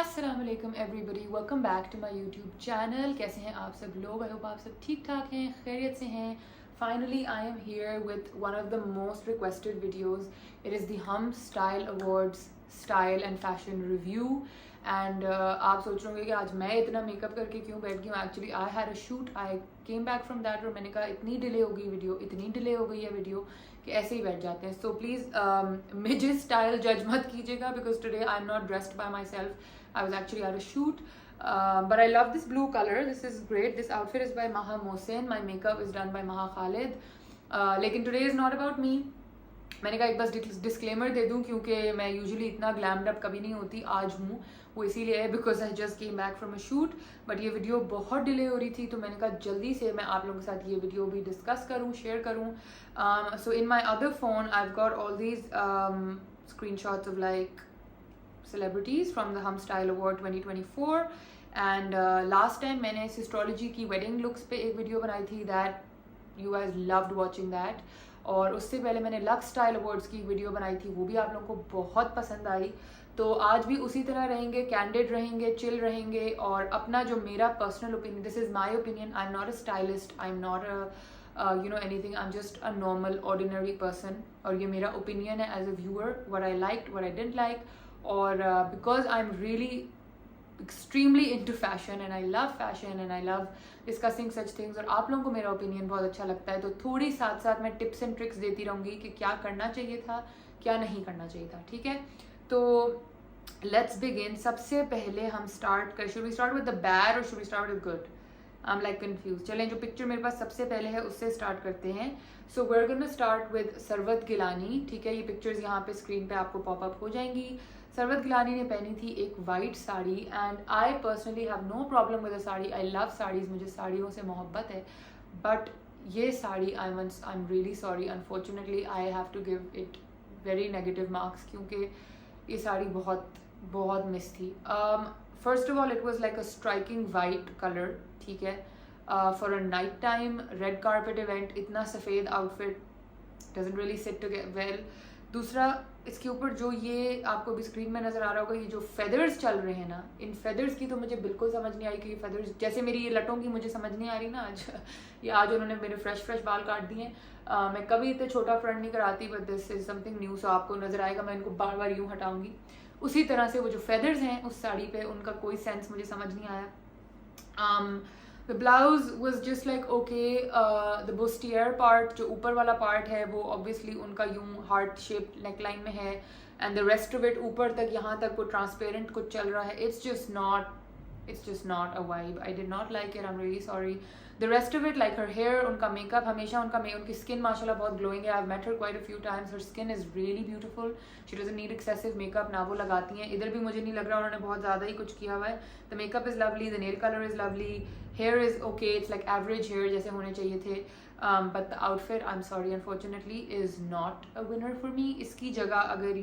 अस्सलाम वालेकुम everybody, welcome back to my YouTube channel. कैसे हैं आप सब लोग? आई होप आप सब ठीक ठाक हैं, खैरियत से हैं। Finally I'm here with one of the most requested videos. It is the Hum style awards style and fashion review. And आप सोच रहे होंगे कि आज मैं इतना मेकअप करके क्यों बैठ गई हूँ। Actually I had a shoot, I came back from that और मैंने कहा इतनी डिले हो गई वीडियो, इतनी डिले हो गई है वीडियो कि ऐसे ही बैठ जाते हैं। सो प्लीज़ मुझे स्टाइल जज मत कीजिएगा because today I am not dressed bye my self. I was actually at a shoot, but I love this blue color. This is great. This outfit is by Maha Mohsen. My makeup is done by Maha Khalid. लेकिन today is not about me. मैंने कहा एक बस disclaimer दे दूं क्योंकि मैं usually इतना ग्लैम्ड up कभी नहीं होती, आज हूँ। वो इसीलिए है because I just came back from a shoot, but ये वीडियो बहुत डिले हो रही थी तो मैंने कहा जल्दी से मैं आप लोगों के साथ ये वीडियो भी डिस्कस करूँ, शेयर करूँ. So in my other phone I have got all these screenshots of like celebrities from the Hum Style Award 2024 and last time मैंने सिस्ट्रोलॉजी की वेडिंग लुक्स पे एक वीडियो बनाई थी that you guys loved watching that. और उससे पहले मैंने लक्स स्टाइल अवार्ड्स की एक वीडियो बनाई थी, वो भी आप लोगों को बहुत पसंद आई. तो आज भी उसी तरह रहेंगे, कैंडिड रहेंगे, चिल रहेंगे और अपना जो मेरा personal opinion, this is my opinion. I am not a stylist, I am not anything. I'm just a normal ordinary person और ये मेरा ओपिनियन है as a viewer, what I liked, what I didn't like. और because I'm really extremely into fashion and I love fashion and I love discussing such things और आप लोगों को मेरा ओपिनियन बहुत अच्छा लगता है तो थोड़ी साथ साथ मैं टिप्स एंड ट्रिक्स देती रहूँगी कि क्या करना चाहिए था, क्या नहीं करना चाहिए था. ठीक है, तो लेट्स बिगिन. सबसे पहले हम should we start with the bad or should we start with good? I'm like confuse. चलें, जो पिक्चर मेरे पास सबसे पहले है उससे स्टार्ट करते हैं. So we are gonna start with Sarwat Gilani. ठीक है, ये पिक्चर्स यहाँ पे स्क्रीन पे आपको पॉपअप हो जाएंगी. सरवत गिलानी ने पहनी थी एक white sari and I personally have no problem with a sari. I love saris, मुझे साड़ियों से मोहब्बत है. बट ये sari I am really sorry, unfortunately I have to give it very negative marks क्योंकि ये साड़ी बहुत बहुत मिस थी. First of all it was like a striking white colour. ठीक है, for a night time red carpet event इतना सफ़ेद outfit doesn't really sit well. दूसरा, इसके ऊपर जो ये आपको भी स्क्रीन में नज़र आ रहा होगा, ये जो फेदर्स चल रहे हैं ना, इन फेदर्स की तो मुझे बिल्कुल समझ नहीं आई कि ये फेदर्स, जैसे मेरी ये लटों की मुझे समझ नहीं आ रही ना आज ये आज उन्होंने मेरे फ्रेश बाल काट दिए. मैं कभी इतना छोटा फ्रंट नहीं कराती, but this is something new. So आपको नज़र आएगा मैं इनको बार बार यूँ हटाऊंगी. उसी तरह से वो जो फेदर्स हैं उस साड़ी पे, उनका कोई सेंस मुझे समझ नहीं आया. The blouse was just like okay. The bustier part, जो ऊपर वाला पार्ट है, वो obviously उनका यूं हार्ट शेप नेकलाइन में है and the rest of it ऊपर तक, यहाँ तक वो ट्रांसपेरेंट कुछ चल रहा है. It's just not a vibe. I did not like it. I'm really sorry. The rest of it, like her hair, उनका मेकअप, हमेशा उनकी स्किन माशाल्लाह बहुत ग्लोइंग है. I've met her quite a few times. Her skin is really beautiful. She doesn't need excessive makeup. ना वो लगाती हैं. इधर भी मुझे नहीं लग रहा उन्होंने बहुत ज़्यादा ही कुछ किया हुआ है. The makeup is lovely. The nail color is lovely. Hair is okay. It's like average hair जैसे होने चाहिए थे. But the outfit, I'm sorry, unfortunately, is not a winner for me. इसकी जगह अगर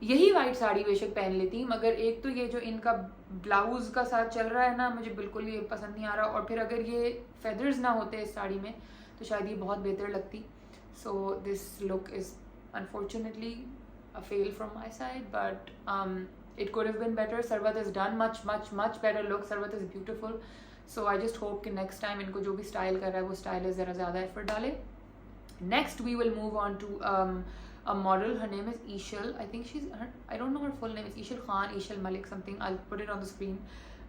यही वाइट साड़ी बेशक पहन लेती, मगर एक तो ये जो इनका ब्लाउज का साथ चल रहा है ना, मुझे बिल्कुल ये पसंद नहीं आ रहा. और फिर अगर ये फेदर्स ना होते इस साड़ी में तो शायद ये बहुत बेहतर लगती. So this look is unfortunately a fail from my side, but it could have been better. Sarwat is done much better look. Sarwat is beautiful. So I just hope कि नेक्स्ट टाइम इनको जो भी स्टाइल कर रहा है वो स्टाइलिस्ट ज़रा ज़्यादा एफर्ट डाले. Next we will move on to a model. Her name is Ishal. I think I don't know her full name. It's Ishal Khan, Ishal Malik something. I'll put it on the screen.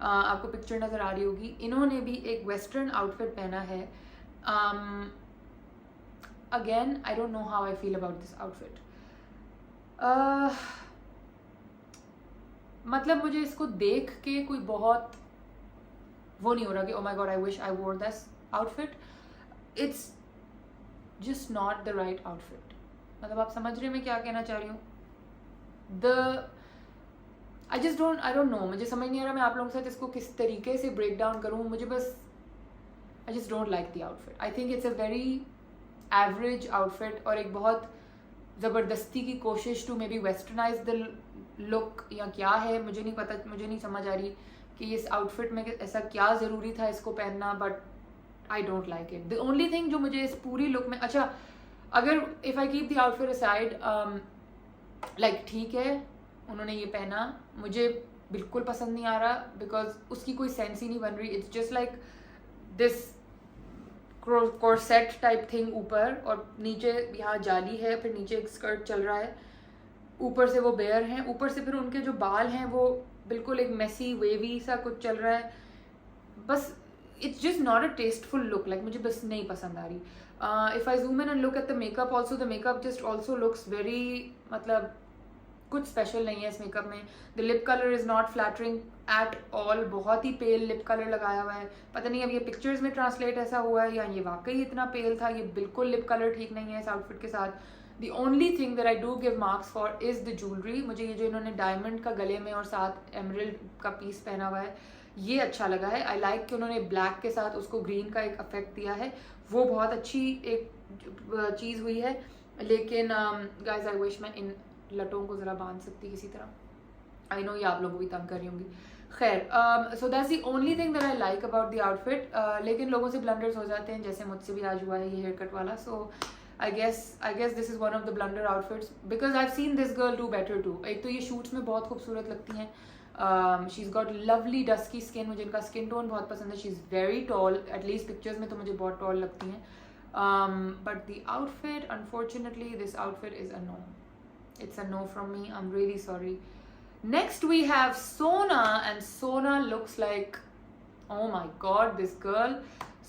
आपको picture नज़र आ रही होगी. इन्होंने भी एक western outfit पहना है. Again, I don't know how I feel about this outfit. मतलब मुझे इसको देख के कोई बहुत वो नहीं हो रहा कि oh my god, I wish I wore this outfit. It's just not the right outfit. मतलब आप समझ रहे मैं क्या कहना चाह रही हूँ. I don't know. मुझे समझ नहीं आ रहा मैं आप लोगों के साथ इसको किस तरीके से ब्रेक डाउन करूँ. मुझे बस I just don't like the outfit. I think it's a very average outfit और एक बहुत ज़बरदस्ती की कोशिश to maybe westernize the look या क्या है मुझे नहीं पता. मुझे नहीं समझ आ रही कि इस आउटफिट में ऐसा क्या ज़रूरी था इसको पहनना, but I don't like it. The only thing जो मुझे इस पूरी लुक में, अच्छा अगर if I keep the outfit aside, like ठीक है उन्होंने ये पहना, मुझे बिल्कुल पसंद नहीं आ रहा, बिकॉज उसकी कोई सेंस ही नहीं बन रही. It's just like this corset type thing ऊपर, और नीचे यहाँ जाली है, फिर नीचे एक स्कर्ट चल रहा है, ऊपर से वो बेयर हैं, ऊपर से फिर उनके जो बाल हैं वो बिल्कुल एक मेसी वेवी सा कुछ चल रहा है. बस it's just not a tasteful look. Like मुझे बस नहीं पसंद आ रही. If I zoom in and look at the makeup also, the makeup just also looks very, मतलब कुछ स्पेशल नहीं है इस मेकअप में. The lip colour is not flattering at all. बहुत ही पेल लिप कलर लगाया हुआ है. पता नहीं अब ये पिक्चर्स में ट्रांसलेट ऐसा हुआ है या ये वाकई इतना पेल था. ये बिल्कुल लिप कलर ठीक नहीं है इस आउटफिट के साथ. The only thing that I do give marks for is the jewellery. मुझे ये जो इन्होंने डायमंड का गले में और साथ एमरल्ड का पीस पहना हुआ है, ये अच्छा लगा है. आई लाइक कि उन्होंने ब्लैक के साथ उसको ग्रीन का एक इफेक्ट दिया है, वो बहुत अच्छी एक चीज़ हुई है. लेकिन गाइज आई विश मैं इन लटों को ज़रा बांध सकती किसी तरह. आई नो ये आप लोगों को भी तंग कर रही होंगी. खैर, so that's the only thing that I like about the outfit. लेकिन लोगों से ब्लंडर्स हो जाते हैं, जैसे मुझसे भी आज हुआ है ये हेयर कट वाला. सो I guess this is one of the blunder outfits because I've seen this girl do better too. एक तो ये shoots में बहुत खूबसूरत लगती हैं. She's got lovely dusky skin. मुझे इनका skin tone बहुत पसंद है. She's very tall. At least pictures में तो मुझे बहुत tall लगती हैं. But the outfit, unfortunately, this outfit is a no. It's a no from me. I'm really sorry. Next we have Sona, and Sona looks like, oh my God, this girl,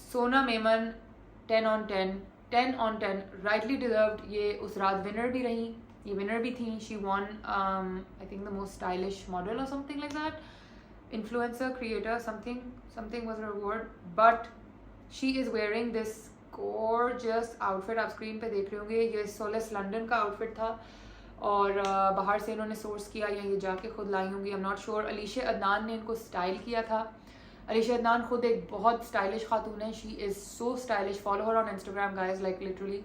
Sona Memon, 10 on 10. 10 on 10, rightly deserved. ये उस रात winner भी रही, ये winner भी थी. She won I think the most stylish model or something like that, influencer, creator, something was her award. But she is wearing this gorgeous outfit. आप screen पे देख रहे होंगे, ये सोलस लंदन का आउटफिट था और बाहर से इन्होंने सोर्स किया या ये जाके खुद लाई होंगी, I am not sure. Alisha Adnan ने इनको स्टाइल किया था. अलीशा अदनान खुद एक बहुत स्टाइलिश खातून है. She is so stylish. Follow her on Instagram guys. Like literally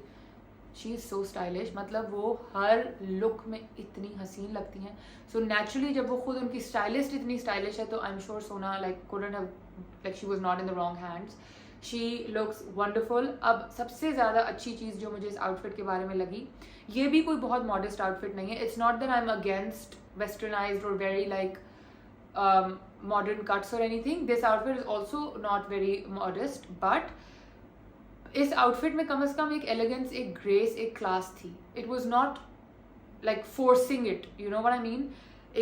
she is so stylish. मतलब वो हर लुक में इतनी हसीन लगती हैं. सो नेचुरली जब वो खुद उनकी स्टाइलिस्ट इतनी स्टाइलिश है तो आई एम श्योर सोना like couldn't have, like she was not in the wrong hands. She looks wonderful. अब सबसे ज़्यादा अच्छी चीज़ जो मुझे इस आउटफिट के बारे में लगी, ये भी कोई बहुत मॉडेस्ट आउटफिट नहीं है. It's not that I'm against westernized or very like modern cuts or anything. This outfit is also not very modest, but इस outfit में कम से कम एक elegance, एक grace, एक class थी. It was not like forcing it, you know what I mean.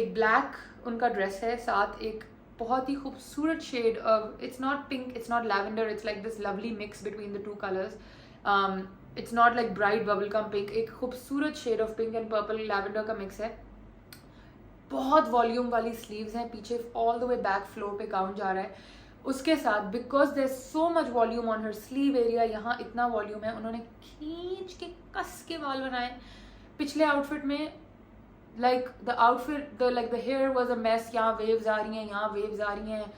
एक black उनका dress है, साथ एक बहुत ही खूबसूरत shade of, it's not pink, it's not lavender, it's like this lovely mix between the two colors. It's not like bright bubblegum pink, एक खूबसूरत shade of pink and purple lavender का mix है. बहुत वॉल्यूम वाली sleeves हैं, पीछे all the way back floor पे gown जा रहा है. उसके साथ because there so much volume on her sleeve area, यहाँ इतना वॉल्यूम है, उन्होंने खींच के कस के बाल बनाए. पिछले आउटफिट में like the hair was a mess. यहाँ वेव्स आ रही हैं, यहाँ वेव्स आ रही हैं,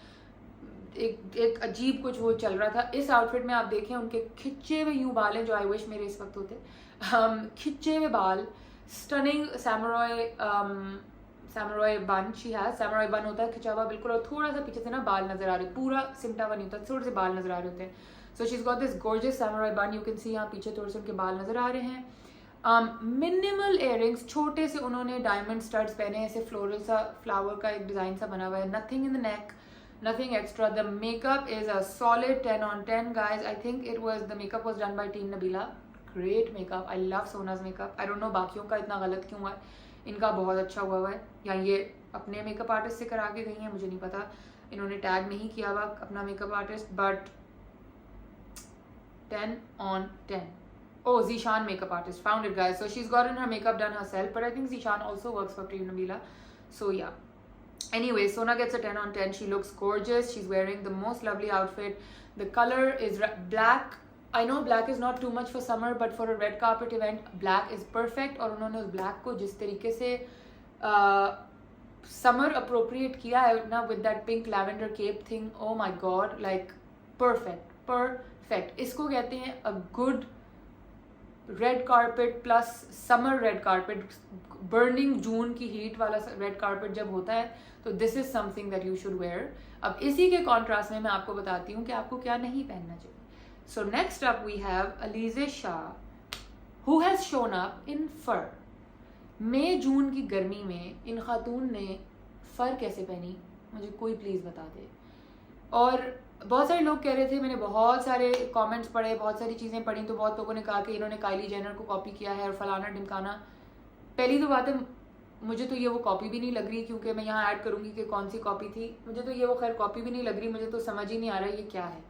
एक अजीब कुछ वो चल रहा था. इस आउटफिट में आप देखें उनके खिंचे हुए यूँ बाल हैं जो आई विश मेरे इस वक्त होते. खिंचे हुए बाल, स्टनिंग सैमुराई बन. शी हैज सैमुराई बन होता है खिंचा हुआ बिल्कुल, और थोड़ा सा पीछे से ना बाल नजर आ रहे, पूरा सिमटा हुआ नहीं होता, थोड़े से बाल नजर आ रहे होते हैं. So she is got this gorgeous samurai बन. यू कैन सी यहाँ पीछे थोड़े से उनके बाल नजर आ रहे हैं. मिनिमल इयररिंग्स, छोटे से उन्होंने डायमंड स्टड्स पहने हैं, ऐसे फ्लोरल सा फ्लावर का एक डिजाइन सा बना हुआ है. Nothing in the neck, nothing extra. The makeup is a solid 10 on 10 guys. I think the makeup was done by Team Nabila. Great makeup. I love Sona's makeup. I don't know बाकियों का इतना गलत क्यों हुआ है, इनका बहुत अच्छा हुआ है. या ये अपने मेकअप आर्टिस्ट से करा के गई हैं, मुझे नहीं पता, इन्होंने टैग नहीं किया हुआ अपना makeup artist. But 10 on 10. Oh, Zishan makeup artist, found it guys. So she's gotten her makeup done herself, but I think Zishan also works for Team Nabila. So yeah. Anyway, Sona gets a 10 on 10. She looks gorgeous. She's wearing the most lovely outfit. The color is black. I know black is not too much for summer, but for a red carpet event, black is perfect. और उन्होंने उस black को जिस तरीके से summer appropriate किया है ना, with that pink lavender cape thing, oh my god, like perfect. इसको कहते हैं a good red carpet plus summer red carpet. Burning June की हीट वाला रेड कार्पेट जब होता है तो this is something that you should wear. अब इसी के कॉन्ट्रास्ट में मैं आपको बताती हूँ कि आपको क्या नहीं पहनना चाहिए. So next up we have Alizeh Shah who has shown up in fur. मई जून की गर्मी में इन खातून ने फ़र कैसे पहनी, मुझे कोई प्लीज़ बता दे। और बहुत सारे लोग कह रहे थे, मैंने बहुत सारे कमेंट्स पढ़े, बहुत सारी चीज़ें पढ़ी, तो बहुत लोगों ने कहा कि इन्होंने काइली जेनर को कॉपी किया है और फलाना ढिमकाना। पहली तो बात है, मुझे तो ये वो कॉपी भी नहीं लग रही, क्योंकि मैं यहाँ ऐड करूँगी कि कौन सी कॉपी थी। मुझे तो ये वो खैर कॉपी भी नहीं लग रही, मुझे तो समझ ही नहीं आ रहा ये क्या है।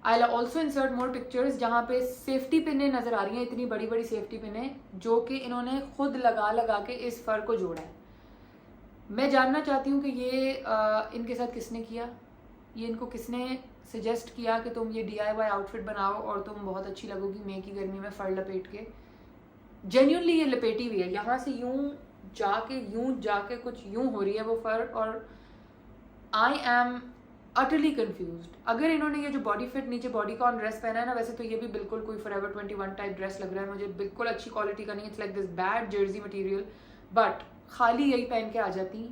I also insert more pictures जहाँ पे सेफ्टी पिने नज़र आ रही हैं, इतनी बड़ी बड़ी सेफ्टी पिने जो कि इन्होंने खुद लगा के इस फ़र को जोड़ा है। मैं जानना चाहती हूँ कि ये इनके साथ किसने किया, ये इनको किसने सजेस्ट किया कि तुम ये DIY आउटफिट बनाओ और तुम बहुत अच्छी लगोगी मई की गर्मी में फ़र लपेट के। जेन्युइनली ये लपेटी हुई है, यहाँ से यूं जाके कुछ यूं हो रही है वो फ़र, और आई एम अटरली कन्फ्यूज्ड। अगर इन्होंने ये जो बॉडी फिट नीचे बॉडी कॉन ड्रेस पहना है ना, वैसे तो ये भी बिल्कुल कोई Forever 21 टाइप ड्रेस लग रहा है मुझे, बिल्कुल अच्छी क्वालिटी का नहीं, it's like this bad Jersey material, but खाली यही पहन के आ जाती।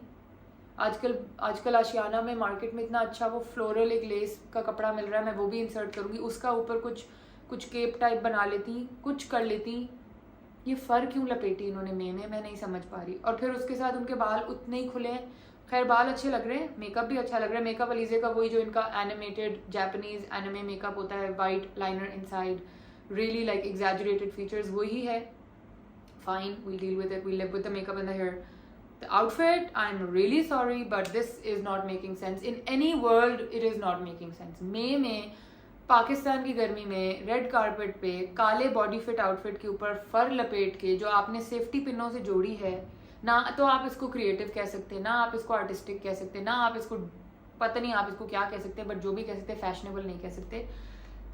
आजकल आशियाना में मार्केट में इतना अच्छा वो फ्लोरल एक लेस का कपड़ा मिल रहा है, मैं वो भी इंसर्ट करूँगी, उसका ऊपर कुछ केप टाइप बना लेती, कुछ कर लेती। ये फ़र क्यों लपेटी इन्होंने मैं नहीं समझ पा रही। और फिर उसके साथ उनके बाल उतने ही खुले हैं, खैर बाल अच्छे लग रहे हैं, मेकअप भी अच्छा लग रहा है। मेकअप अलीज़े का वही जो इनका एनिमेटेड जापानीज एनिमे मेकअप होता है, white liner inside, really like exaggerated features, वही है। Fine, we'll deal with it, we'll live with the makeup and the hair. The outfit, I'm really sorry, but this is not making sense. In any world, it is not making sense. मई में पाकिस्तान की गर्मी में red carpet पे काले body fit outfit के ऊपर फ़र लपेट के जो आपने सेफ्टी पिनों से जोड़ी है ना, तो आप इसको क्रिएटिव कह सकते, ना आप इसको आर्टिस्टिक कह सकते, ना आप इसको पता नहीं आप इसको क्या कह सकते, बट जो भी कह सकते फैशनेबल नहीं कह सकते।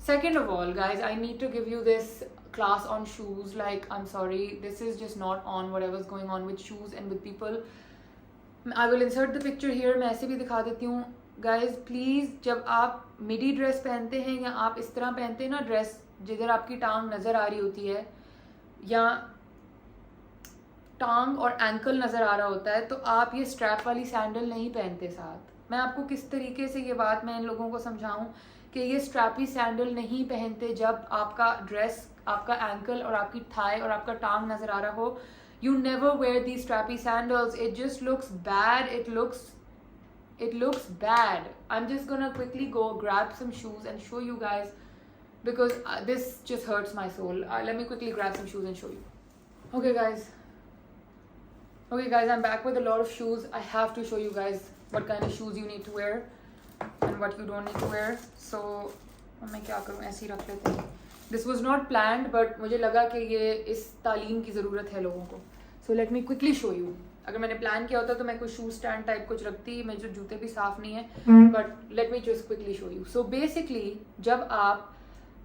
Second of all, guys, I need to give you this class on shoes. Like, I'm sorry, this is just not on whatever's going on with shoes and with people. I will insert the picture here. मैं ऐसे भी दिखा देती हूँ। Guys, please, जब आप midi dress पहनते हैं या आप इस तरह पहनते हैं ना ड्रेस जिधर आपकी टांग नज़र आ रही होती है या टांग और एंकल नज़र आ रहा होता है, तो आप ये स्ट्रैप वाली सैंडल नहीं पहनते साथ। मैं आपको किस तरीके से ये बात मैं इन लोगों को समझाऊँ कि ये स्ट्रैपी सैंडल नहीं पहनते जब आपका ड्रेस, आपका एंकल और आपकी थाई और आपका टांग नज़र आ रहा हो। You never wear these strappy sandals. It just looks bad. It looks bad. I'm just gonna quickly go grab some shoes and show you guys because this just hurts my soul. Let me quickly grab some shoes and show you. Okay guys, I'm back with a lot of shoes. I have to show you guys what kind of shoes you need to wear and what you don't need to wear. So मैं क्या करूँ, ऐसे ही रख लेते हैं। This was not planned, but मुझे लगा कि ये इस तालीम की ज़रूरत है लोगों को। So let me quickly show you. अगर मैंने प्लान किया होता तो मैं कोई शू स्टैंड टाइप कुछ रखती, मेरे जो जूते भी साफ़ नहीं है, but let me just quickly show you. So basically, जब आप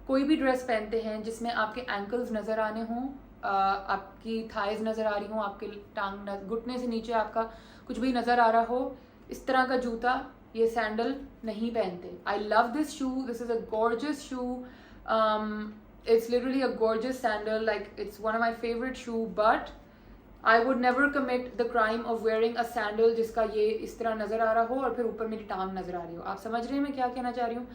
कोई भी ड्रेस पहनते हैं जिसमें आपके एंकल्स नज़र आने हों, आपकी थाइज नज़र आ रही हों, आपके टांग घुटने से नीचे आपका कुछ भी नज़र आ रहा हो, इस तरह का जूता, ये सैंडल नहीं पहनते। I love this shoe. This is a gorgeous shoe. It's literally a gorgeous sandal, like it's one of my favorite shoe, but I would never commit the crime of wearing a sandal जिसका ये इस तरह नज़र आ रहा हो और फिर ऊपर मेरी टांग नज़र आ रही हो। आप समझ रहे हैं मैं क्या कहना चाह रही हूँ?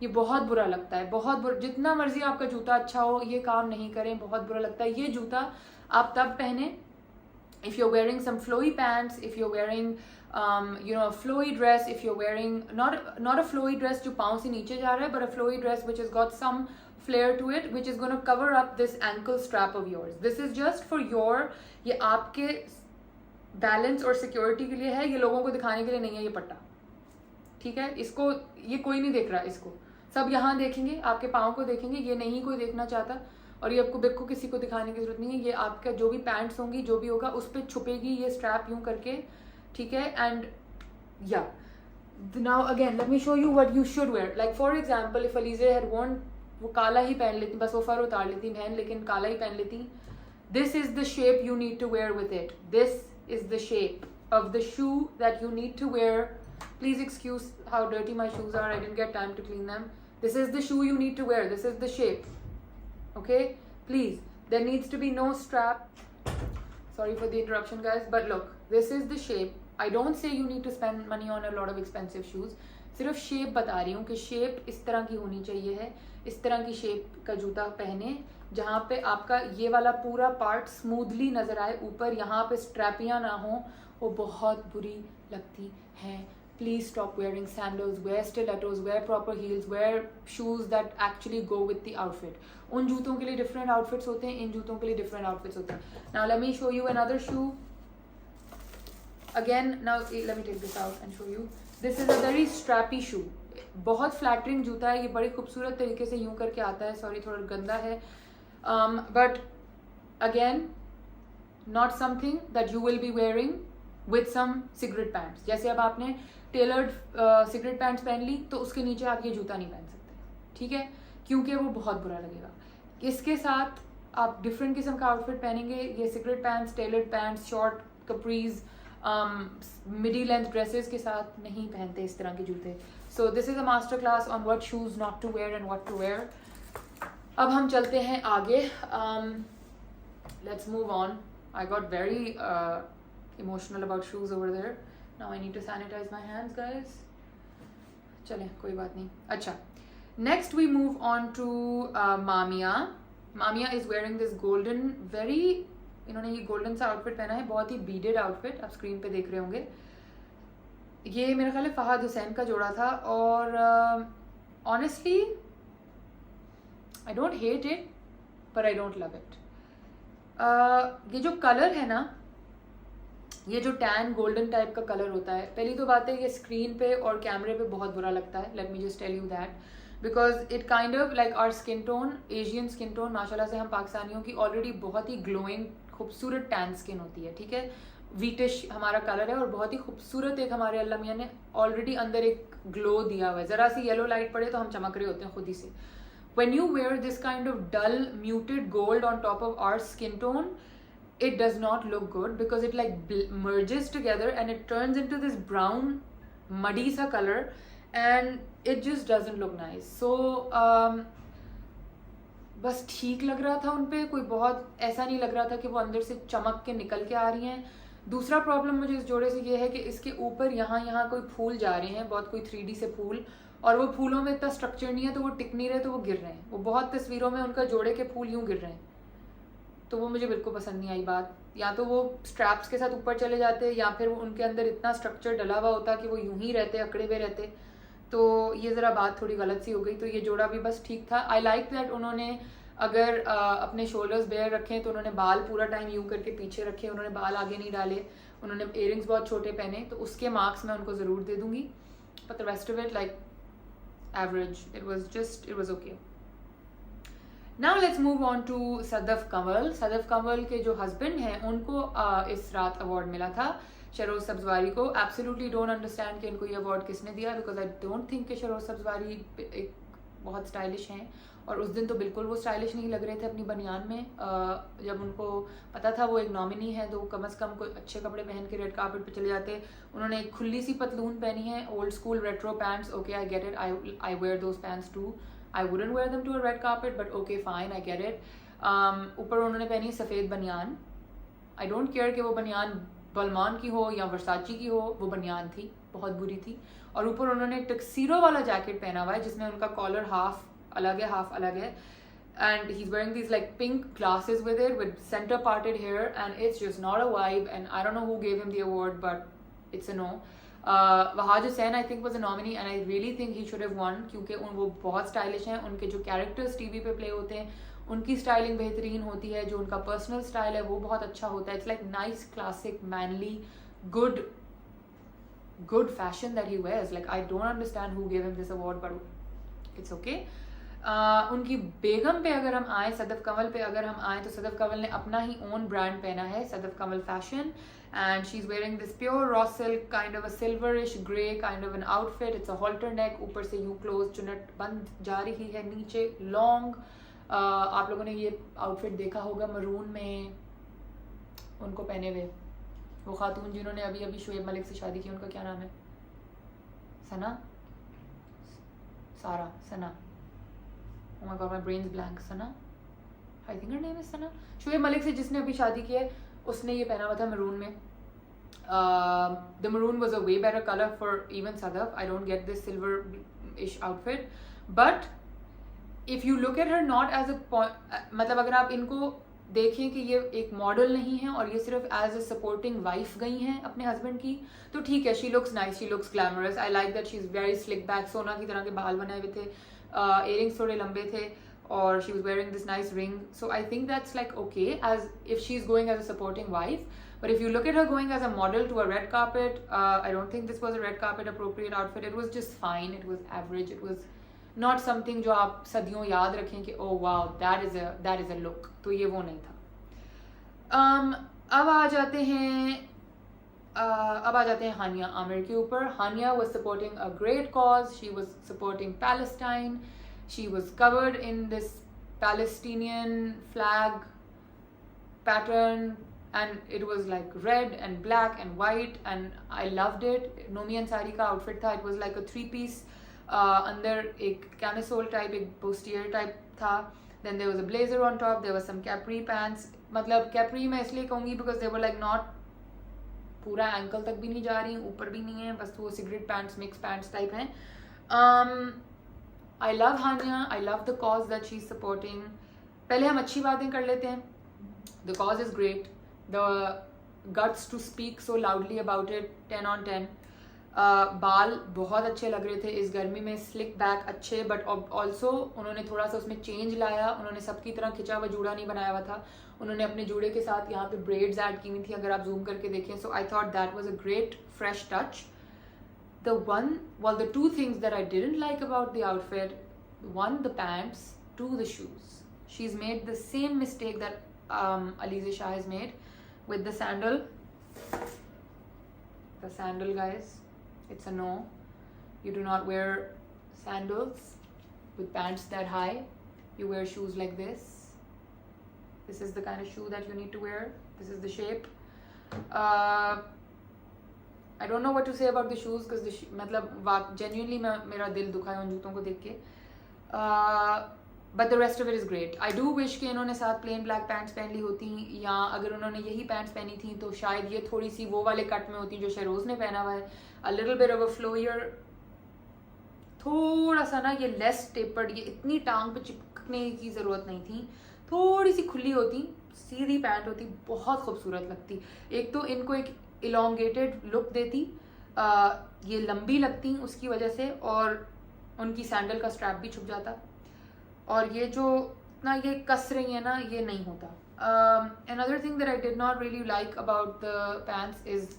ये बहुत बुरा लगता है, बहुत बुरा। जितना मर्जी आपका जूता अच्छा हो, ये काम नहीं करें, बहुत बुरा लगता है। ये जूता आप तब पहने if you're wearing some flowy pants, if you're wearing a flowy dress, if you're wearing not a flowy dress जो पाँव से नीचे जा रहा है, but a flowy dress which has got some flair to it, which is going to cover up this ankle strap of yours. This is just for your, ये आपके balance और सिक्योरिटी के लिए है, ये लोगों को दिखाने के लिए नहीं है ये पट्टा, ठीक है? इसको ये कोई नहीं देख रहा, इसको सब यहाँ देखेंगे, आपके पाँव को देखेंगे, ये नहीं कोई देखना चाहता, और ये आपको बिल्कुल किसी को दिखाने की जरूरत नहीं है। ये आपका जो भी पैंट्स होंगी, जो भी होगा, उस पर छुपेगी ये स्ट्रैप यूँ करके, ठीक है? एंड या now again let me show you what you should wear. Like for example, if Alizeh had worn, वो काला ही पहन लेती, बस वो फर उतार लेती बहन, लेकिन काला ही पहन लेती। This is the shape you need to wear with it. This is the shape of the shoe that you need to wear. Please excuse how dirty my shoes are, I didn't get time to clean them. This is the shoe you need to wear. This is the shape. Okay? Please. There needs to be no strap. Sorry for the interruption, guys. But look, this is the shape. I don't say you need to spend money on a lot of expensive shoes. सिर्फ shape बता रही हूँ कि shape इस तरह की होनी चाहिए है। इस तरह की शेप का जूता पहने जहाँ पे आपका ये वाला पूरा पार्ट स्मूथली नज़र आए, ऊपर यहाँ पे स्ट्रैपियाँ ना हो, वो बहुत बुरी लगती हैं. Please stop wearing sandals, wear stilettos, wear proper heels, wear shoes that actually go with the outfit. उन जूतों के लिए different outfits होते हैं, इन जूतों के लिए different outfits होते हैं. Now let me show you another shoe. Again, now let me take this out and show you. This is a very strappy shoe. बहुत flattering जूता है, ये बड़ी खूबसूरत तरीके से यूं करके आता है. Sorry, थोड़ा गंदा है. But again, not something that you will be wearing with some cigarette pants. जैसे अब आपने टेलर्ड सिगरेट पैंट्स पहन ली तो उसके नीचे आप ये जूता नहीं पहन सकते, ठीक है, क्योंकि वो बहुत बुरा लगेगा. इसके साथ आप डिफरेंट किस्म का आउटफिट पहनेंगे. ये cigarette pants, tailored pants, short capris, midi length dresses के साथ नहीं पहनते इस तरह के जूते. So this is a master class on what shoes not to wear and what to wear. अब हम चलते हैं आगे. Let's move on. I got very emotional about shoes over there. Now I need to sanitize my hands, guys. चलें, कोई बात नहीं. अच्छा, next we move on to Mamiya. Mamiya is wearing this golden, very, इन्होंने ये golden सा outfit पहना है, बहुत ही beaded outfit. आप screen पे देख रहे होंगे. ये मेरे ख्याल है फहद हुसैन का जोड़ा था और honestly I don't hate it, but I don't love it. ये जो कलर है ना, ये जो टैन गोल्डन टाइप का कलर होता है, पहली तो बात है ये स्क्रीन पे और कैमरे पे बहुत बुरा लगता है. Let me just tell you that, because it kind of like our skin tone, Asian skin tone. माशाल्लाह से हम पाकिस्तानियों की ऑलरेडी बहुत ही ग्लोइंग खूबसूरत टैन स्किन होती है, ठीक है. वीटिश हमारा कलर है और बहुत ही खूबसूरत एक हमारे अल्लाह मियां ने ऑलरेडी अंदर एक ग्लो दिया हुआ है. ज़रा सी येलो लाइट पड़े तो हम चमक रहे होते हैं खुद ही से. When you wear this kind of dull muted gold on top of our skin tone, it does not look good because it like merges together and it turns into this brown muddy sa color and it just doesn't look nice. So बस ठीक लग रहा था उन पे, कोई बहुत ऐसा नहीं लग रहा था कि वो अंदर से चमक के निकल के आ रही हैं. दूसरा प्रॉब्लम मुझे इस जोड़े से ये है कि इसके ऊपर यहाँ कोई फूल जा रहे हैं, बहुत कोई 3D से फूल, और वो फूलों में इतना स्ट्रक्चर नहीं है तो वो टिक नहीं रहे, तो वो गिर रहे हैं. वो बहुत तस्वीरों में उनका जोड़े के फूल यूँ गिर रहे हैं, तो वो मुझे बिल्कुल पसंद नहीं आई बात. या तो वो स्ट्रैप्स के साथ ऊपर चले जाते या फिर वो उनके अंदर इतना स्ट्रक्चर डला हुआ होता कि वो यूं ही रहते, अकड़े हुए रहते. तो ये ज़रा बात थोड़ी गलत सी हो गई. तो ये जोड़ा भी बस ठीक था. आई लाइक दैट उन्होंने अगर अपने शोल्डर्स बेयर रखें तो उन्होंने बाल पूरा टाइम यूं करके पीछे रखे, उन्होंने बाल आगे नहीं डाले, उन्होंने इयरिंग्स बहुत छोटे पहने, तो उसके मार्क्स मैं उनको ज़रूर दे दूँगी. But the rest of it like average. It was okay. Now let's move on to Sadaf Kanwal. Sadaf Kanwal के जो हस्बैंड हैं उनको इस रात अवार्ड मिला था, शरोज सब्जवारी को. एब्सोल्युटली डोंट अंडरस्टैंड कि इनको ये अवार्ड किसने दिया, बिकॉज आई डोंट थिंक कि शरोज सब्जवारी एक बहुत स्टाइलिश हैं. और उस दिन तो बिल्कुल वो स्टाइलिश नहीं लग रहे थे अपनी बनियान में. जब उनको पता था वो एक नॉमिनी है तो कम अज़ कम कोई अच्छे कपड़े पहन के रेड कार्पेट पे चले जाते. उन्होंने एक खुली सी पतलून पहनी है, old school retro pants. Okay, I get it, I wear those pants too. I wouldn't wear them to a red carpet, but okay, fine, I get it. ऊपर उन्होंने पहनी सफ़ेद बनियान. I don't care कि वो बनियान बलमान की हो या वर्साची की हो, वो बनियान थी, बहुत बुरी थी. और ऊपर उन्होंने टक्सीरो वाला जैकेट पहना हुआ है जिसमें उनका कॉलर हाफ अलग है, हाफ अलग है. And he's wearing these like pink glasses with it, with center parted hair, and it's just not a vibe. And I don't know who gave him the award, but it's a no. Wahaj Hussain I think was a nominee and I really think he should have one, क्योंकि वो बहुत stylish हैं. उनके जो characters TV पे play होते हैं उनकी स्टाइलिंग बेहतरीन होती है, जो उनका पर्सनल स्टाइल है वो बहुत अच्छा होता है. It's like nice classic manly good fashion that he wears. Like I don't understand who gave him this award, but it's okay. उनकी बेगम पे अगर हम आए, सदफ कंवल पे अगर हम आए, तो सदफ कंवल ने अपना ही ओन ब्रांड पहना है, Sadaf Kanwal fashion. And she's wearing this pure raw silk, kind of a silverish grey kind of an outfit. It's a halter neck, ऊपर से यूं क्लोज चुनट बंद जा रही है, नीचे लॉन्ग. आप लोगों ने ये आउटफिट देखा होगा मरून में उनको पहने हुए. वो खातून जिन्होंने अभी शुएब मलिक से शादी की, उनका क्या नाम है? सना, सारा, सना. Oh my God, my brain's blank. Sana, I think her name is सना. शुएब मलिक से जिसने अभी शादी की है उसने ये पहना हुआ था मरून में. The maroon was a way better color for even Sadaf. I don't get this silver-ish outfit. But if you look at her not as a मतलब अगर आप इनको देखें कि ये एक मॉडल नहीं है और ये सिर्फ एज अ सपोर्टिंग वाइफ गई हैं अपने हस्बैंड की, तो ठीक है, she looks nice, she looks glamorous, I like that she is very slick back, सोना की तरह के बाल बनाए हुए थे, इयरिंग्स थोड़े लंबे थे, और she was wearing this nice ring. So I think that's like okay as if she's going as a supporting wife. But if you look at her going as a model to a red carpet, I don't think this was a red carpet appropriate outfit. It was just fine. It was average. It was not something जो आप सदियों याद रखें कि oh wow that is a look. तो ये वो नहीं था. अब आ जाते हैं हानिया आमिर के ऊपर. हानिया was supporting a great cause. She was supporting Palestine. She was covered in this Palestinian flag pattern, and it was like red and black and white, and I loved it. Nomi Ansari का outfit था. It was like a 3-piece. अंदर एक camisole type, एक bustier type था. Then there was a blazer on top. There was some capri pants. मतलब capri मैं इसलिए कहूँगी because they were like not पूरा ankle तक भी नहीं जा रही, ऊपर भी नहीं है, बस वो cigarette pants, mixed pants type हैं. I love Hania. I love the cause that she's supporting. पहले हम अच्छी बातें कर लेते हैं. The cause is great. The guts to speak so loudly about it, 10 on 10. बाल बहुत अच्छे लग रहे थे इस गर्मी में, स्लिक बैक अच्छे, बट ऑल्सो उन्होंने थोड़ा सा उसमें चेंज लाया. उन्होंने सबकी तरह खिंचा हुआ जूड़ा नहीं बनाया हुआ था. उन्होंने अपने जूड़े के साथ यहाँ पे ब्रेड्स ऐड की हुई थी, अगर आप जूम करके देखें. So I thought that was a great fresh touch. The two things that I didn't like about the outfit, one, the pants, two, the shoes. She's made the same mistake that Alize Shah has made with the sandal. The sandal, guys, it's a no. You do not wear sandals with pants that high. You wear shoes like this. This is the kind of shoe that you need to wear. This is the shape. I don't know what to say about the shoes because मतलब genuinely मेरा दिल दुखा है उन जूतों को देख के. But the rest of it is great. I do wish कि इन्होंने साथ plain black pants पहन ली होती, या अगर उन्होंने यही pants पहनी थी तो शायद ये थोड़ी सी वो वाले कट में होती जो शेरोज ने पहना हुआ है. A little bit of a flow here. थोड़ा सा ना ये less tapered, ये इतनी टांग पे चिपकने की ज़रूरत नहीं थी. थोड़ी सी खुली होती, सीधी पैंट होती, बहुत खूबसूरत लगती. एक तो इनको एक elongated लुक देती, ये लंबी लगती उसकी वजह से, और उनकी सैंडल का स्ट्रैप भी छुप जाता, और ये जो ना ये कस रही है ना, ये नहीं होता. Another thing that I did not really like about the pants is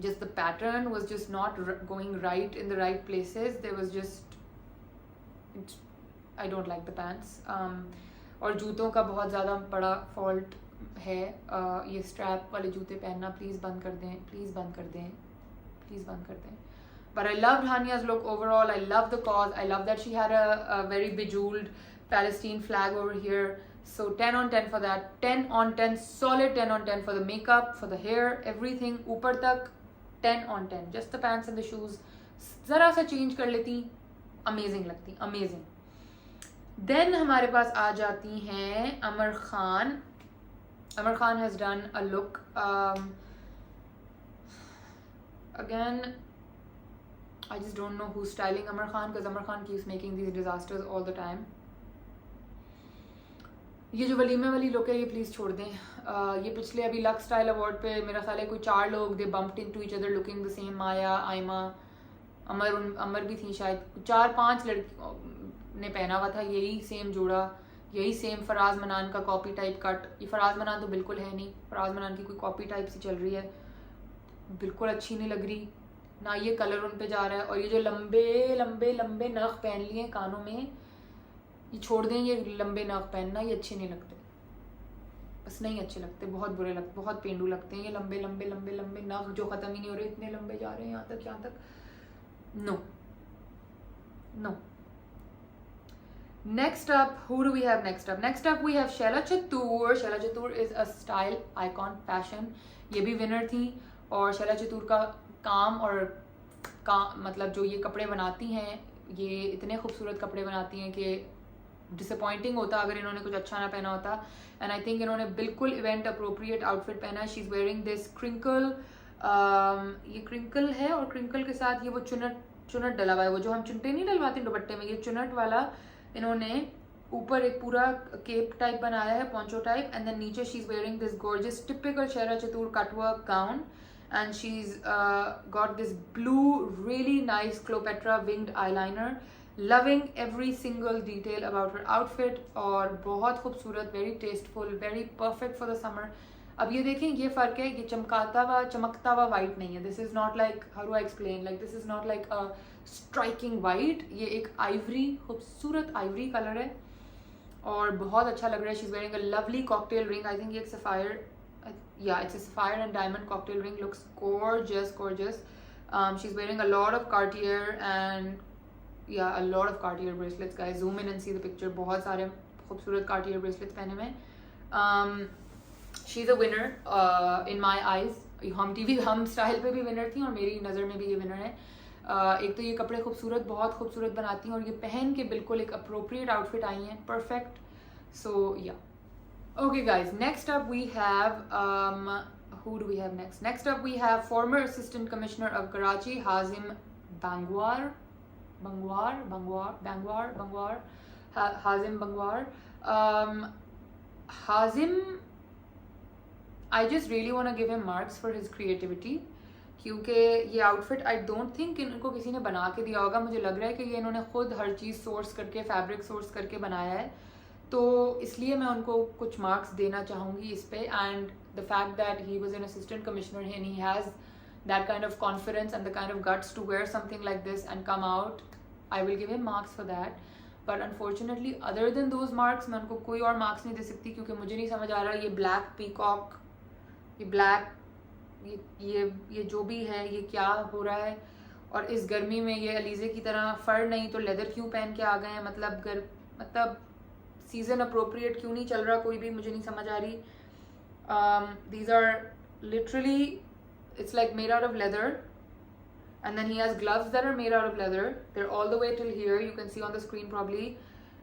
just the pattern was just not going right in the right places. There was just I don't like the pants. और जूतों का बहुत ज़्यादा बड़ा fault है. ये strap वाले जूते पहनना प्लीज़ बंद कर दें, प्लीज़ बंद कर दें, प्लीज़ बंद कर दें. But I loved Hania's look overall. I love the cause. I love that she had a very bejeweled Palestine flag over here. So 10 on 10 for that. 10 on 10, solid 10 on 10 for the makeup, for the hair, everything. ऊपर तक 10 on 10. Just the pants and the shoes. ज़रा सा change कर लेती, amazing लगती, amazing. Then हमारे पास आ जाती हैं अमर Khan. Amar Khan has done a look. Again, I just don't know who's styling Amar Khan because Amar Khan keeps making these disasters all the time. ये जो वलीमे वाली लुक है ये प्लीज़ छोड़ दें. ये पिछले अभी लक्स स्टाइल अवार्ड पे मेरा ख्याल है कोई 4 लोग they bumped into each other looking the same. Maya, Aima, Amar भी थी शायद. 4-5 लड़कियों ने पहना हुआ था यही सेम जोड़ा, यही सेम फराज मनान का कॉपी टाइप कट. ये फराज मनान तो बिल्कुल है नहीं, फराज मनान की कोई कॉपी टाइप सी चल रही है, बिल्कुल अच्छी नहीं लग रही ना. ये कलर उन पे जा रहा है, और ये जो लंबे लंबे लंबे नख पहन लिए कानों में, ये छोड़ दें. ये लंबे नख पहनना ये अच्छे नहीं लगते, बस नहीं अच्छे लगते, बहुत बुरे लगते, बहुत पेंडू लगते हैं. ये लंबे लंबे लंबे लंबे नख जो ख़त्म ही नहीं हो रहे, इतने लंबे जा रहे हैं यहाँ तक. No no. Next up, who do we have next up? Next up we have Shaila Chatur. Shaila Chatur is a style icon, fashion. ये भी winner थी, और Shaila Chatur का काम और मतलब जो ये कपड़े बनाती हैं, ये इतने खूबसूरत कपड़े बनाती हैं कि डिसअपॉइंटिंग होता अगर इन्होंने कुछ अच्छा ना पहना होता. एंड आई थिंक इन्होंने बिल्कुल इवेंट अप्रोप्रिएट आउटफिट पहना है. She is wearing this crinkle, ये क्रिंकल है, और क्रिंकल के साथ ये वो चुनट डला हुआ है, वो जो हम चुनटे नहीं डलवाते दुपट्टे में, ये चुनट वाला इन्होंने ऊपर एक पूरा केप टाइप बनाया है, पोंचो टाइप, एंड देन नीचे she is wearing this gorgeous typical शेरा चतुर cutwork gown, and she's got this blue really nice Cleopatra winged eyeliner. Loving every single detail about her outfit, और बहुत खूबसूरत, very tasteful, very perfect for the summer. अब ये देखें, ये फ़र्क है, ये चमकता हुआ वाइट नहीं है. This is not like, how do I explain, like this is not like a striking white. ये एक आइवरी, खूबसूरत आइवरी कलर है और बहुत अच्छा लग रहा है. She is wearing a lovely cocktail ring. I think ये एक sapphire, yeah, it's a sapphire and diamond cocktail ring. Looks gorgeous. She's wearing a lot of Cartier and a lot of Cartier bracelets, guys. Zoom in and see the picture. बहुत सारे खूबसूरत Cartier bracelets पहने में. She's a winner in my eyes. हम style पे भी winner थी और मेरी नज़र में भी ये विनर है. एक तो ये कपड़े बहुत खूबसूरत बनाती हैं और ये पहन के बिल्कुल एक अप्रोप्रिएट आउटफिट आई हैं, परफेक्ट. सो या. Okay guys, next up we have, who do we have next? Next up we have former Assistant Commissioner of Karachi, Hazim Bangwar. Hazim Bangwar. Hazim, I just really want to give him marks for his creativity. क्योंकि ये outfit I don't think इनको किसी ने बना के दिया होगा. मुझे लग रहा है कि ये इन्होंने खुद हर चीज़ सोर्स करके, फैब्रिक सोर्स करके बनाया है. तो इसलिए मैं उनको कुछ मार्क्स देना चाहूँगी इस पे. And the fact that he was an assistant commissioner and he has that kind of confidence and the kind of guts to wear something like this and come out, I will give him marks for that. But unfortunately other than those marks मैं उनको कोई और marks नहीं दे सकती, क्योंकि मुझे नहीं समझ आ रहा ये ब्लैक पीकॉक, ये ब्लैक, ये जो भी है ये क्या हो रहा है. और इस गर्मी में ये अलीज़े की तरह फर नहीं तो लेदर क्यों पहन के आ गए हैं. मतलब सीजन अप्रोप्रिएट क्यों नहीं चल रहा, कोई भी मुझे नहीं समझ आ रही. These are literally, it's like made out of leather, and then he has gloves that are made out of leather. They're all the way till here, you can see on the screen probably.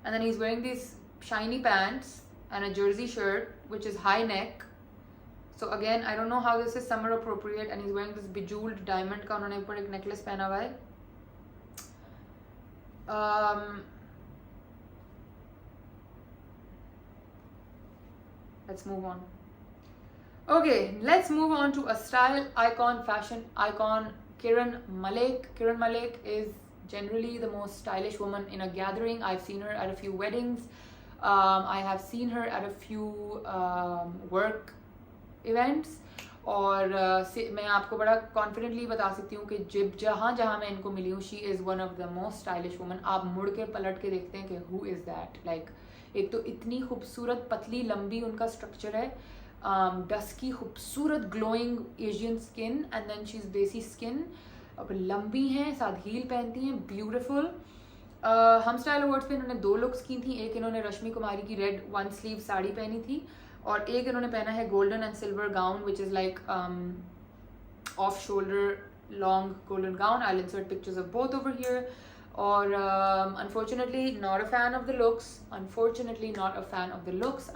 And then he's wearing these shiny pants and a jersey shirt which is high neck. So again, I don't know how this is summer appropriate. And he's wearing this bejeweled diamond का उन्होंने ऊपर एक necklace पहना हुआ है. Let's move on. Okay, let's move on to a style icon, fashion icon, Kiran Malik. Kiran Malik is generally the most stylish woman in a gathering. I've seen her at a few weddings. I have seen her at a few work events. और मैं आपको बड़ा confidently बता सकती हूँ कि जहाँ मैं इनको मिली हूँ, she is one of the most stylish woman. आप मुड़ के पलट के देखते हैं कि हु इज़ दैट. लाइक एक तो इतनी खूबसूरत पतली लंबी उनका स्ट्रक्चर है, डस्की खूबसूरत glowing Asian skin, and then she is desi skin, अब लंबी हैं, साथ हील पहनती हैं, ब्यूटीफुल. हम स्टाइल अवार्ड्स पे इन्होंने 2 लुक्स की थी. एक इन्होंने रश्मि कुमारी की रेड 1 स्लीव साड़ी पहनी थी और एक इन्होंने पहना है golden and silver gown which is like off shoulder long golden gown. I will insert pictures of both over here. और unfortunately not a fan of the looks.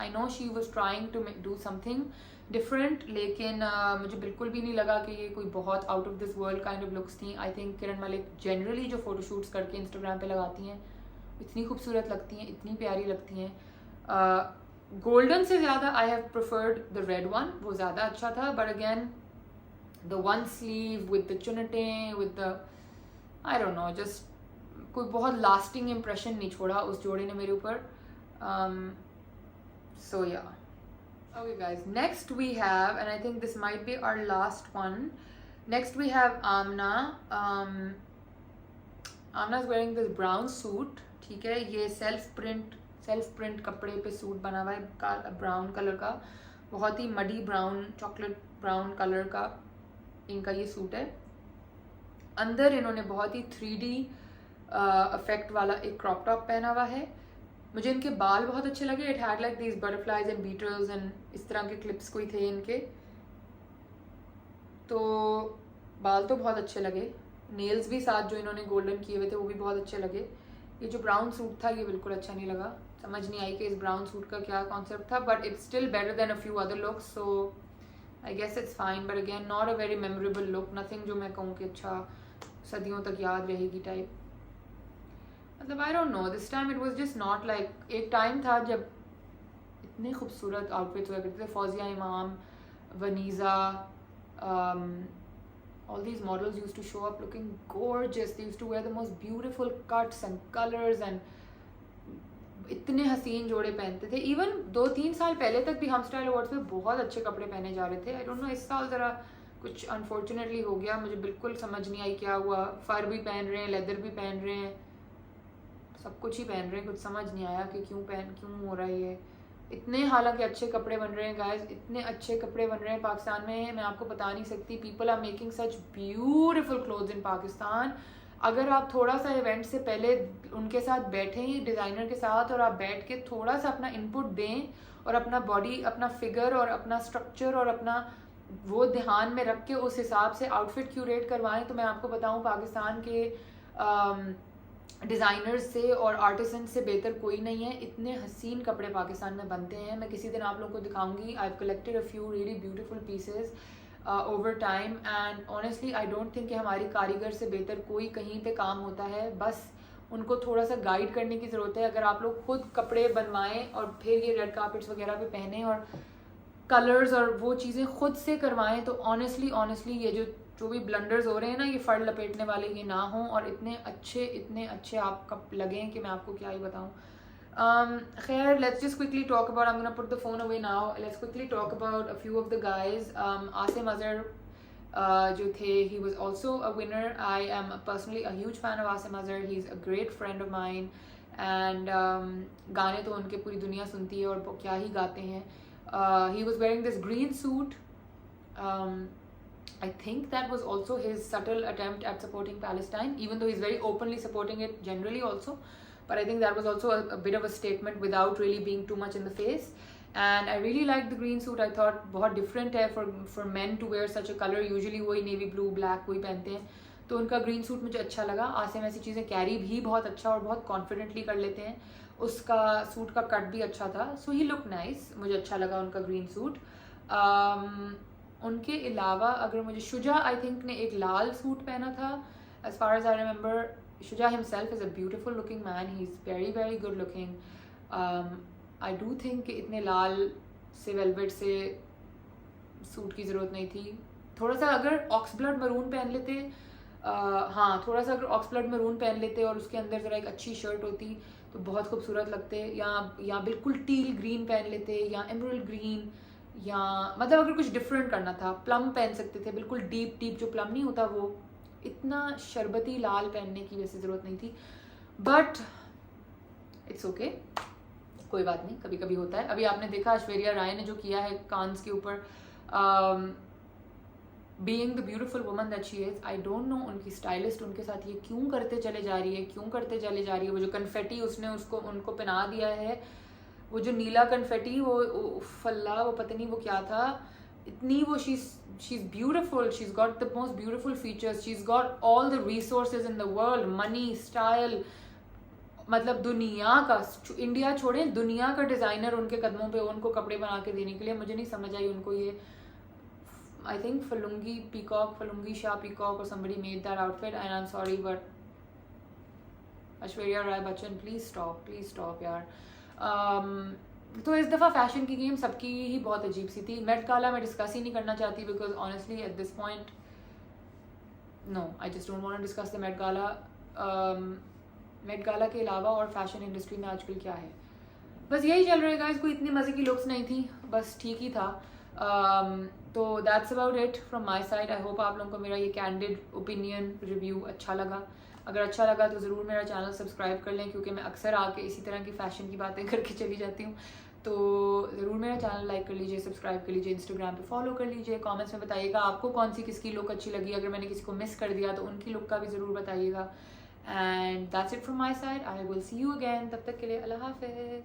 I know she was trying to do something different, लेकिन मुझे बिल्कुल भी नहीं लगा कि ये कोई बहुत out of this world kind of looks थी. I think Kiran Malik generally जो फोटोशूट्स करके इंस्टाग्राम पे लगाती हैं इतनी खूबसूरत लगती हैं, इतनी प्यारी लगती हैं. गोल्डन से ज़्यादा I have preferred the red one, वो ज़्यादा अच्छा था. But again the 1 sleeve with the चुनटें, with the I don't know, just कोई बहुत लास्टिंग इम्प्रेशन नहीं छोड़ा उस जोड़े ने मेरे ऊपर. So yeah. Okay guys, next we have, and I think this might be our last one. Next we have Amna. Amna is wearing this brown suit. ठीक है, ये सेल्फ प्रिंट कपड़े पे सूट बना हुआ है ब्राउन कलर का, बहुत ही muddy brown, chocolate brown colour का इनका ये सूट है. अंदर इन्होंने बहुत ही 3D इफेक्ट वाला एक क्रॉप टॉप पहना हुआ है. मुझे इनके बाल बहुत अच्छे लगे. It had like these butterflies and beetles and इस तरह के क्लिप्स कोई थे इनके, तो बाल तो बहुत अच्छे लगे. नेल्स भी साथ जो इन्होंने गोल्डन किए हुए थे वो भी बहुत अच्छे लगे. ये जो ब्राउन सूट था ये बिल्कुल अच्छा नहीं लगा, समझ नहीं आई कि इस ब्राउन सूट का क्या कॉन्सेप्ट था. But it's still better than a few other looks, so I guess it's fine. But again not a very memorable look, nothing जो मैं कहूँ कि अच्छा सदियों तक याद रहेगी टाइप. मतलब I don't know, this time it was just not like, एक टाइम था जब इतने खूबसूरत आउटफिट्स हुआ करते थे, फौजिया इमाम, Vaneeza, all these models used to show up looking gorgeous. They used to wear the most beautiful cuts and colors and इतने हसीन जोड़े पहनते थे. इवन 2-3 साल पहले तक भी हम स्टाइल अवार्ड्स में बहुत अच्छे कपड़े पहने जा रहे थे. आई डोंट नो, इस साल ज़रा कुछ अनफॉर्चुनेटली हो गया, मुझे बिल्कुल समझ नहीं आई क्या हुआ. फर भी पहन रहे हैं, लेदर भी पहन रहे हैं, सब कुछ ही पहन रहे हैं. कुछ समझ नहीं आया कि क्यों हो रहा है ये. इतने हालांकि अच्छे कपड़े बन रहे हैं गाइस, इतने अच्छे कपड़े बन रहे हैं पाकिस्तान में, मैं आपको बता नहीं सकती. People are making such beautiful clothes in Pakistan. अगर आप थोड़ा सा इवेंट से पहले उनके साथ बैठें, डिज़ाइनर के साथ, और आप बैठ के थोड़ा सा अपना इनपुट दें और अपना बॉडी, अपना फिगर और अपना स्ट्रक्चर और अपना वो ध्यान में रख के उस हिसाब से आउटफिट क्यूरेट करवाएं, तो मैं आपको बताऊं पाकिस्तान के डिज़ाइनर्स से और आर्टिसन से बेहतर कोई नहीं है. इतने हसीन कपड़े पाकिस्तान में बनते हैं. मैं किसी दिन आप लोगों को दिखाऊंगी. I have collected a few really beautiful pieces over time and honestly I don't think कि हमारी कारीगर से बेहतर कोई कहीं पे काम होता है. बस उनको थोड़ा सा गाइड करने की ज़रूरत है. अगर आप लोग खुद कपड़े बनवाएं और फिर ये रेड कार्पेट्स वगैरह पे पहने और कलर्स और वो चीज़ें खुद से करवाएं, तो ऑनेस्टली ये जो भी ब्लंडर्स हो रहे हैं ना, ये फड़ लपेटने वाले ये ना हों और इतने अच्छे आप कप लगें कि मैं आपको क्या ही बताऊं. खैर, let's just quickly talk about, I am gonna put the phone away now. Let's quickly talk about a few of the guys. Asim Azhar जो थे, he was also a winner. I am personally a huge fan of Asim Azhar. He is a great friend of mine and गाने तो उनके पूरी दुनिया सुनती है और क्या ही गाते हैं. He was wearing this green suit. I think that was also his subtle attempt at supporting Palestine, even though he's very openly supporting it generally also. But I think that was also a bit of a statement without really being too much in the face. And I really liked the green suit. I thought बहुत different है for men to wear such a color. Usually वही navy blue, black वही पहनते हैं. तो उनका green suit मुझे अच्छा लगा. आसिम ऐसी चीज़ें कैरी भी बहुत अच्छा और बहुत कॉन्फिडेंटली कर लेते हैं. उसका सूट का कट भी अच्छा था. सो ही लुक नाइस. मुझे अच्छा लगा उनका ग्रीन सूट. उनके अलावा अगर मुझे, शुजा आई थिंक ने एक लाल सूट पहना था. As far as I remember, Shuja himself is a beautiful looking man. He is very good looking. I do think कि इतने लाल से वेलवेट से सूट की ज़रूरत नहीं थी. थोड़ा सा अगर ऑक्सब्लड मरून पहन लेते, हाँ थोड़ा सा अगर ऑक्सब्लड मरून पहन लेते और उसके अंदर ज़रा एक अच्छी शर्ट होती तो बहुत खूबसूरत लगते. या बिल्कुल टील ग्रीन पहन लेते, या एमरल्ड ग्रीन, या मतलब अगर कुछ डिफरेंट करना था, प्लम पहन सकते थे, बिल्कुल डीप जो प्लम नहीं होता वो. इतना शरबती लाल पहनने की वैसे ज़रूरत नहीं थी. बट इट्स ओके, कोई बात नहीं, कभी कभी होता है. अभी आपने देखा ऐश्वर्या राय ने जो किया है कांस के ऊपर, being the beautiful woman that she is. I don't know उनकी स्टाइलिस्ट उनके साथ ये क्यों करते चले जा रही है. वो जो कन्फेटी उसने उनको पहना दिया है, वो जो नीला कन्फेटी, वो फल्ला, वो पता नहीं वो क्या था. इतनी वो she is beautiful. She is got the most beautiful features. She is got all the resources in the world, money, style, मतलब दुनिया का, इंडिया छोड़ें, दुनिया का डिज़ाइनर उनके कदमों पे उनको कपड़े बना के देने के लिए. मुझे नहीं समझ आई उनको ये, I think Falungi Shah Peacock or somebody made that outfit, and I'm sorry but Aishwarya Rai Bachchan, please stop यार. तो इस दफ़ा फैशन की गेम सबकी ही बहुत अजीब सी थी. मेट गाला मैं डिस्कस ही नहीं करना चाहती because honestly at this point no, I just don't want to discuss the Met Gala. Met Gala के अलावा और फैशन इंडस्ट्री में आजकल क्या है, बस यही चल रहा है गाइस. कोई इतनी मज़े की लुक्स नहीं थी, बस ठीक ही था. तो that's about it from my side. I hope आप लोगों को मेरा ये कैंडिड ओपिनियन रिव्यू अच्छा लगा. अगर अच्छा लगा तो ज़रूर मेरा चैनल सब्सक्राइब कर लें, क्योंकि मैं अक्सर आके इसी तरह की फ़ैशन की बातें करके चली जाती हूँ. तो ज़रूर मेरा चैनल लाइक कर लीजिए, सब्सक्राइब कर लीजिए, इंस्टाग्राम पे फॉलो कर लीजिए. कमेंट्स में बताइएगा आपको कौन सी किसकी लुक अच्छी लगी. अगर मैंने किसी को मिस कर दिया तो उनकी लुक का भी ज़रूर बताइएगा. And that's it from my side. I will see you again. तब तक के लिए अल्लाह हाफिज़.